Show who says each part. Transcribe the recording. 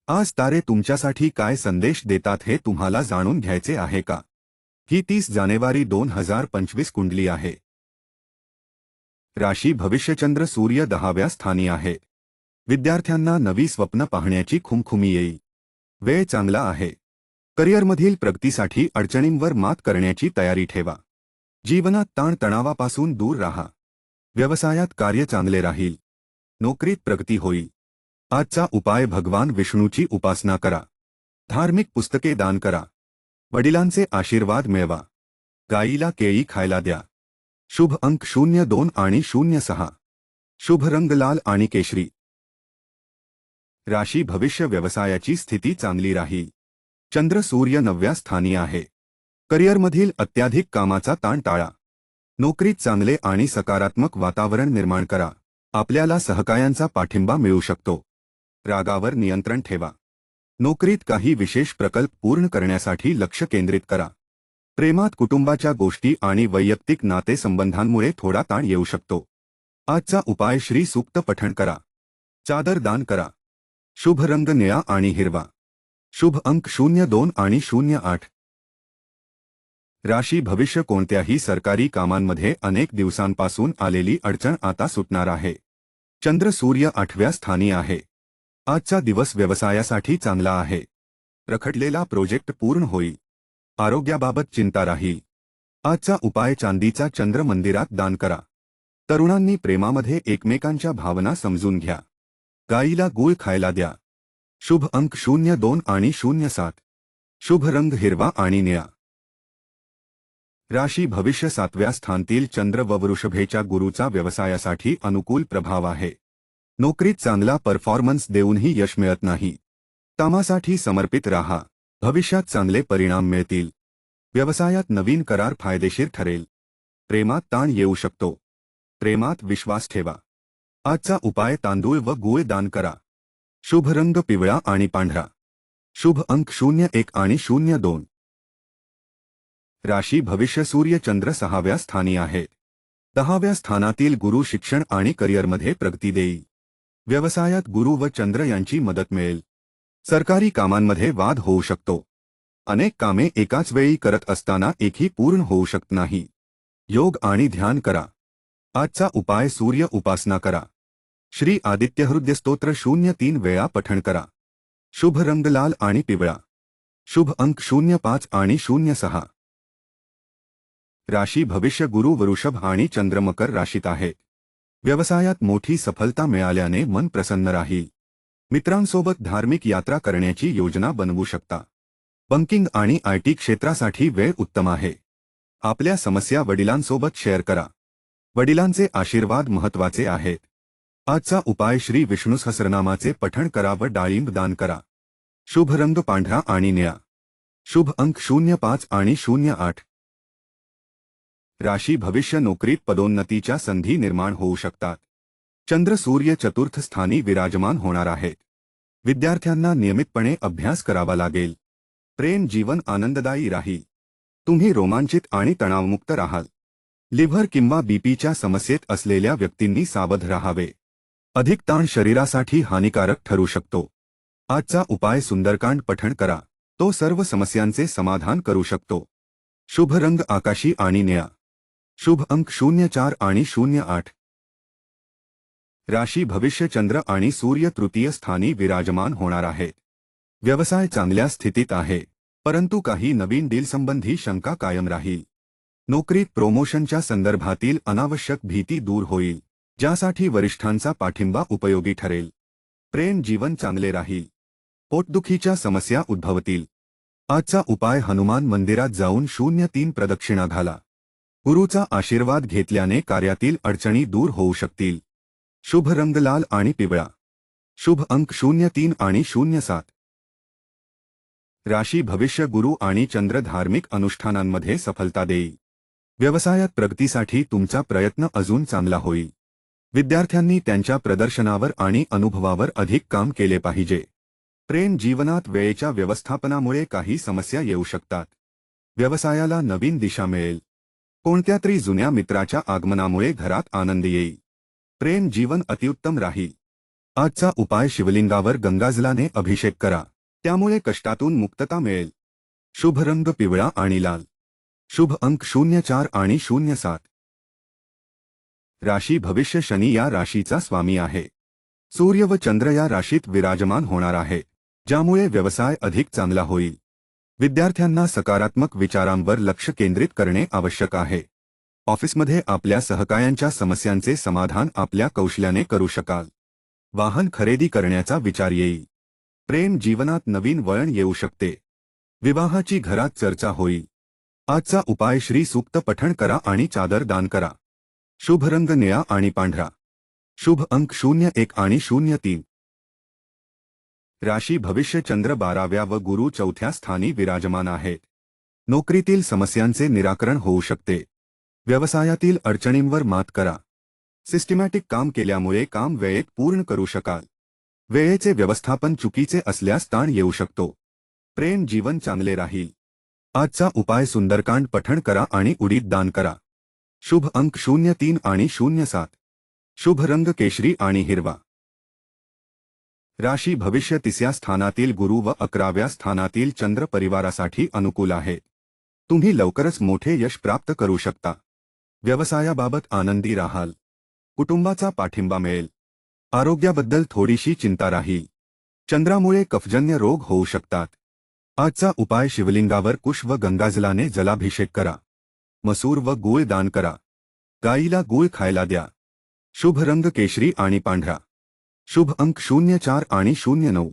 Speaker 1: आज तारे तुमच्यासाठी काय संदेश देतात हे तुम्हाला जाणून घ्यायचे आहे का? ही 30 जानेवारी 2025 कुंडली आहे. राशी भविष्यचंद्र सूर्य 10व्या स्थानी आहे. विद्यार्थ्यांना नवी स्वप्न पाहण्याची खुमखुमी येईल. वेळ चांगला आहे. करिअरमधील प्रगतीसाठी अडचणींवर मात करण्याची तयारी ठेवा. जीवनात ताणतणावापासून दूर राहा. व्यवसायात कार्य चांगले राहील. नोकरीत प्रगती होईल. आजचा उपाय भगवान विष्णूची उपासना करा. धार्मिक पुस्तके दान करा. वडिलांचे आशीर्वाद मिळवा. गाईला केळी खायला द्या. शुभ अंक 02 आणि 06. शुभ रंग लाल आणि केशरी. राशी भविष्य व्यवसायाची स्थिती चांगली राहील. चंद्र सूर्य 9व्या स्थानी आहे. करिअरमधील अत्याधिक कामाचा ताण टाळा. नोकरीत चांगले आणि सकारात्मक वातावरण निर्माण करा. आपल्याला सहकायांचा पाठिंबा मिळू शकतो. रागावर नियंत्रण ठेवा. नोकरीत काही विशेष प्रकल्प पूर्ण करण्यासाठी लक्ष केंद्रित करा. प्रेमात कुटुंबाच्या गोष्टी आणि वैयक्तिक नातेसंबंधांमुळे थोडा ताण येऊ शकतो. आजचा उपाय श्री सूक्त पठण करा. चादर दान करा. शुभ रंग निळा आणि हिरवा. शुभ अंक 02 आणि 08. राशी भविष्य कोणत्याही सरकारी कामांमध्ये अनेक दिवसांपासून आलेली अडचण आता सुटणार आहे. चंद्र सूर्य 8व्या स्थानी आहे. आजचा दिवस व्यवसायासाठी चांगला आहे. रखडलेला प्रोजेक्ट पूर्ण होईल. आरोग्याबाबत चिंता राहील. आजचा उपाय चांदीचा चंद्र मंदिरात दान करा. तरुणांनी प्रेमामध्ये एकमेकांच्या भावना समजून घ्या. गाईला गूळ खायला द्या. शुभ अंक 02 आणि 07. शुभ रंग हिरवा आणि निळा. राशी भविष्य 7व्या स्थानातील चंद्र व वृषभेच्या गुरूचा व्यवसायासाठी अनुकूल प्रभाव आहे. नोकरीत चांगला परफॉर्मन्स देऊनही यश मिळत नाही. कामासाठी समर्पित राहा. भविष्यात चांगले परिणाम मिळतील. व्यवसायात नवीन करार फायदेशीर ठरेल. प्रेमात ताण येऊ शकतो. प्रेमात विश्वास ठेवा. आजचा उपाय तांदूळ व गूळ दान करा. शुभ रंग पिवळा आणि पांढरा. शुभ अंक 01 आणि 02. राशी भविष्य सूर्य चंद्र 6व्या स्थानी आहे. 10व्या स्थानातील गुरु शिक्षण आणि करिअरमध्ये प्रगती देईल. व्यवसायात गुरु व चंद्र यांची मदत मिळेल. सरकारी कामांमध्ये वाद होऊ शकतो. अनेक कामे एकाच वेळी करत असताना एकही पूर्ण होऊ शकत नाही. योग आणि ध्यान करा. आजचा उपाय सूर्य उपासना करा. श्री आदित्य हृदय स्तोत्र 03 वेळा पठण करा. शुभ रंग लाल आणि पिवळा. शुभ अंक 05 आणि 06. राशी भविष्य गुरु वृषभ आणि चंद्र मकर राशीत आहे. व्यवसायात मोठी सफलता मिळाल्याने मन प्रसन्न राहील. मित्रांसोबत धार्मिक यात्रा करण्याची योजना बनवू शकता. बँकिंग आणि आयटी क्षेत्रासाठी वेळ उत्तम आहे. आपल्या समस्या वडिलांसोबत शेअर करा. वडिलांचे आशीर्वाद महत्त्वाचे आहेत. आजचा उपाय श्री विष्णू सहस्रनामाचे पठण करा व डाळिंब दान करा. शुभ रंग पांढरा आणि निळा. शुभ अंक 05 आणि 08. राशी भविष्य नोकरीत पदोन्नतीच्या संधी निर्माण होऊ शकतात. चंद्र सूर्य चतुर्थ स्थानी विराजमान होणार आहेत. विद्यार्थ्यांना नियमितपणे अभ्यास करावा लागेल. प्रेम जीवन आनंददायी राहील. तुम्ही रोमांचित आणि तणावमुक्त राहाल. लिव्हर किंवा बीपीच्या समस्येत असलेल्या व्यक्तींनी सावध राहावे. अधिक ताण शरीरासाठी हानिकारक ठरू शकतो. आजचा उपाय सुंदरकांड पठण करा. तो सर्व समस्यांचे समाधान करू शकतो. शुभ रंग आकाशी आणि निळा. शुभ अंक 04 आणि 08. राशी भविष्य चंद्र आणि सूर्य तृतीय स्थानी विराजमान होणार आहेत. व्यवसाय चांगल्या स्थितीत आहे, परंतु काही नवीन डीलसंबंधी शंका कायम राहील. नोकरीत प्रोमोशनच्या संदर्भातील अनावश्यक भीती दूर होईल, ज्यासाठी वरिष्ठांचा पाठिंबा उपयोगी ठरेल. प्रेम जीवन चांगले राहील. पोटदुखीच्या समस्या उद्भवतील. आजचा उपाय हनुमान मंदिरात जाऊन 03 प्रदक्षिणा घाला. गुरूचा आशीर्वाद घेतल्याने कार्यातील अडचणी दूर होऊ शकतील. शुभ रंग लाल आणि पिवळा. शुभ अंक 03 आणि 07. राशी भविष्य गुरु आणि चंद्र धार्मिक अनुष्ठानांमध्ये सफलता देईल. व्यवसायात प्रगतीसाठी तुमचा प्रयत्न अजून चांगला होईल. विद्यार्थ्यांनी त्यांच्या प्रदर्शनावर आणि अनुभवावर अधिक काम केले पाहिजे. प्रेम जीवनात वेळेच्या व्यवस्थापनामुळे काही समस्या येऊ शकतात. व्यवसायाला नवीन दिशा मिळेल. कोणत्यातरी जुन्या मित्राच्या आगमनामुळे घरात आनंद येईल. प्रेम जीवन अतिउत्तम राहील. आजचा उपाय शिवलिंगावर गंगाजलाने अभिषेक करा, त्यामुळे कष्टातून मुक्तता मिळेल. शुभ रंग पिवळा आणि लाल. शुभ अंक 04 आणि 07. राशी भविष्य. शनी या राशीचा स्वामी आहे. सूर्य व चंद्र या राशीत विराजमान होणार आहे, ज्यामुळे व्यवसाय अधिक चांगला होईल. विद्यार्थ्यांना सकारात्मक विचारांवर लक्ष केंद्रित करणे आवश्यक आहे. ऑफिसमध्ये आपल्या सहकाऱ्यांच्या समस्यांचे समाधान आपल्या कौशल्याने करू शकाल. वाहन खरेदी करण्याचा विचार येईल. प्रेम जीवनात नवीन वळण येऊ शकते. विवाहाची घरात चर्चा होईल. आजचा उपाय श्री सूक्त पठण करा आणि चादर दान करा. शुभ रंग निळा आणि पांढरा. शुभ अंक 01 आणि 03. राशी भविष्य. चंद्र 12व्या व गुरु 4थ्या स्थानी विराजमान आहेत. नोकरीतील समस्यांचे निराकरण होऊ शकते. व्यवसायातील अडचणींवर मात करा. सिस्टमॅटिक काम केल्यामुळे काम वेळेत पूर्ण करू शकाल. वेळेचे व्यवस्थापन चुकीचे असल्यास ताण येऊ शकतो. प्रेम जीवन चांगले राहील. आजचा उपाय सुंदरकांड पठण करा आणि उडीद दान करा. शुभ अंक 03 आणि 07. शुभ रंग केशरी आणि हिरवा. राशी भविष्य. 3ऱ्या स्थानातील गुरु व 11व्या स्थानातील चंद्र परिवारासाठी अनुकूल आहे. तुम्ही लवकरच मोठे यश प्राप्त करू शकता. व्यवसायाबाबत आनंदी राहाल. कुटुंबाचा पाठिंबा मिळेल. आरोग्याबद्दल थोडीशी चिंता राहील. चंद्रामुळे कफजन्य रोग होऊ शकतात. आजचा उपाय शिवलिंगावर कुश व गंगाजलाने जलाभिषेक करा. मसूर व गूळ दान करा. गाईला गूळ खायला द्या. शुभ रंग केशरी आणि पांढरा. शुभ अंक 04 आणि 09.